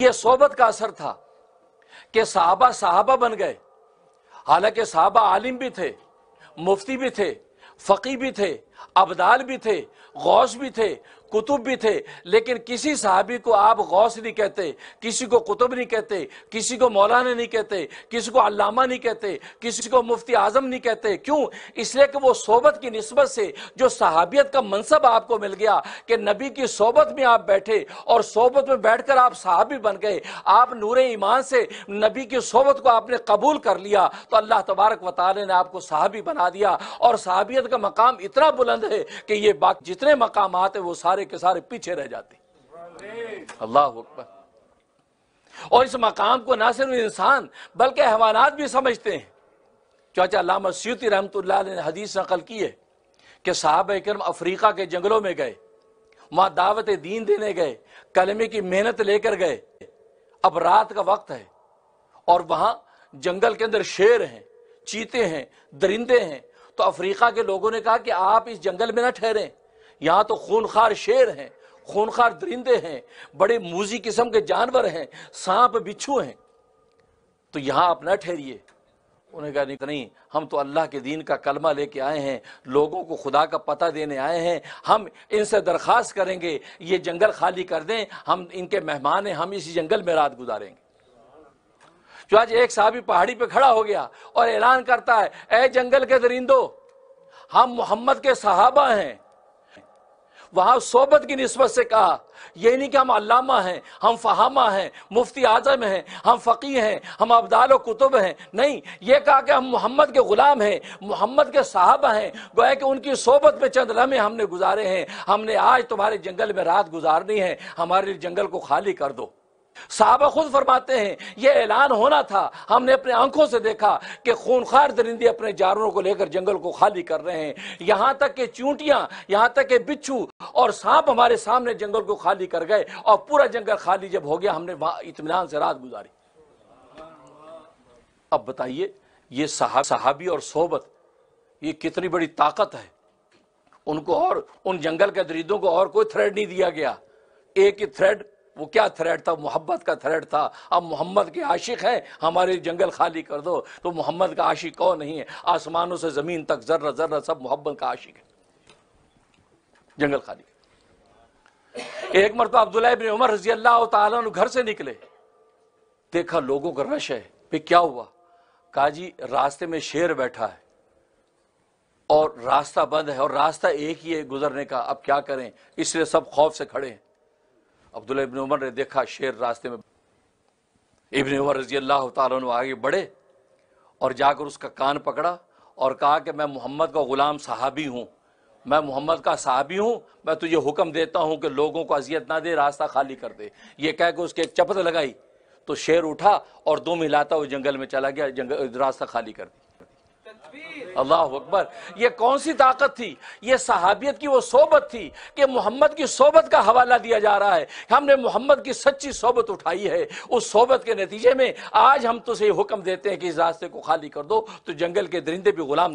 یہ صحبت کا اثر تھا کہ صحابہ بن گئے، حالانکہ صحابہ عالم بھی تھے، مفتی بھی تھے، فقی بھی تھے، ابدال بھی تھے، غوث بھی تھے، کتب بھی تھے، لیکن کسی صحابی کو آپ غوث نہیں کہتے، کسی کو کتب نہیں کہتے، کسی کو مولانا نہیں کہتے، کسی کو علامہ نہیں کہتے، کسی کو مفتی اعظم نہیں کہتے۔ کیوں؟ اس لیے کہ وہ صحبت کی نسبت سے جو صحابیت کا منصب آپ کو مل گیا کہ نبی کی صحبت میں آپ بیٹھے اور صحبت میں بیٹھ کر آپ صحابی بن گئے، آپ نور ایمان سے نبی کی صحبت کو آپ نے قبول کر لیا، تو اللہ تبارک و تعالی نے آپ کو صحابی بنا دیا، اور صحابیت کا مقام اتنا بلند ہے کہ یہ جتنے مقامات ہیں وہ سارے کے سارے پیچھے رہ جاتے ہیں۔ اللہ اکبر۔ اور اس مقام کو نہ صرف انسان بلکہ حیوانات بھی سمجھتے ہیں۔ چاچا علامہ سیوطی رحمۃ اللہ علیہ نے حدیث نقل کی ہے کہ صحابہ کرام افریقہ کے جنگلوں میں گئے، وہاں دعوت دین دینے گئے، کلمے کی محنت لے کر گئے، اب رات کا وقت ہے اور وہاں جنگل کے اندر شیر ہیں، چیتے ہیں، درندے ہیں، تو افریقہ کے لوگوں نے کہا کہ آپ اس جنگل میں نہ ٹھہریں، یہاں تو خونخوار شیر ہیں، خونخوار درندے ہیں، بڑے موذی قسم کے جانور ہیں، سانپ بچھو ہیں، تو یہاں آپ نہ ٹھہریے۔ انہوں نے کہا نہیں، ہم تو اللہ کے دین کا کلمہ لے کے آئے ہیں، لوگوں کو خدا کا پتہ دینے آئے ہیں، ہم ان سے درخواست کریں گے یہ جنگل خالی کر دیں، ہم ان کے مہمان ہیں، ہم اسی جنگل میں رات گزاریں گے۔ جو آج ایک صحابی پہاڑی پہ کھڑا ہو گیا اور اعلان کرتا ہے، اے جنگل کے درندوں، ہم محمد کے صحابہ ہیں۔ وہاں صحبت کی نسبت سے کہا، یہ نہیں کہ ہم علامہ ہیں، ہم فہامہ ہیں، مفتی اعظم ہیں، ہم فقی ہیں، ہم ابدال و کتب ہیں، نہیں، یہ کہا کہ ہم محمد کے غلام ہیں، محمد کے صحابہ ہیں، گویا کہ ان کی صحبت میں چند لمحے ہم نے گزارے ہیں، ہم نے آج تمہارے جنگل میں رات گزارنی ہے، ہمارے جنگل کو خالی کر دو۔ صحابہ خود فرماتے ہیں یہ اعلان ہونا تھا، ہم نے اپنے آنکھوں سے دیکھا کہ خونخوار درندے اپنے جانوروں کو لے کر جنگل کو خالی کر رہے ہیں، یہاں تک کہ چونٹیاں، یہاں تک کہ بچھو اور سانپ ہمارے سامنے جنگل کو خالی کر گئے، اور پورا جنگل خالی جب ہو گیا ہم نے وہاں اطمینان سے رات گزاری۔ اب بتائیے یہ صحابی اور صحبت یہ کتنی بڑی طاقت ہے۔ ان کو اور ان جنگل کے درندوں کو اور کوئی تھریڈ نہیں دیا گیا، ایک ہی تھریڈ، وہ کیا تھریڈ تھا؟ محبت کا تھریڈ تھا۔ اب محمد کے عاشق ہیں، ہمارے جنگل خالی کر دو، تو محمد کا عاشق کون نہیں ہے؟ آسمانوں سے زمین تک ذرہ ذرہ سب محمد کا عاشق ہے، جنگل خالی۔ ایک مرتبہ عبداللہ ابن عمر رضی اللہ تعالیٰ عنہ گھر سے نکلے، دیکھا لوگوں کا رش ہے، پھر کیا ہوا؟ کہا جی راستے میں شیر بیٹھا ہے اور راستہ بند ہے، اور راستہ ایک ہی ہے گزرنے کا، اب کیا کریں؟ اس لیے سب خوف سے کھڑے ہیں۔ عبداللہ ابن عمر نے دیکھا شیر راستے میں، ابن عمر رضی اللہ تعالیٰ عنہ آگے بڑھے اور جا کر اس کا کان پکڑا اور کہا کہ میں محمد کا غلام صحابی ہوں، میں محمد کا صحابی ہوں، میں تجھے حکم دیتا ہوں کہ لوگوں کو اذیت نہ دے، راستہ خالی کر دے۔ یہ کہہ کے اس کے ایک چپت لگائی تو شیر اٹھا اور دم ہلاتا وہ جنگل میں چلا گیا، راستہ خالی کر دیا۔ اللہ اکبر۔ یہ کون سی طاقت تھی؟ یہ صحابیت کی وہ صحبت تھی کہ محمد کی صحبت کا حوالہ دیا جا رہا ہے، ہم نے محمد کی سچی صحبت اٹھائی ہے، اس صحبت کے نتیجے میں آج ہم تجھے حکم دیتے ہیں کہ اس راستے کو خالی کر دو، تو جنگل کے درندے بھی غلام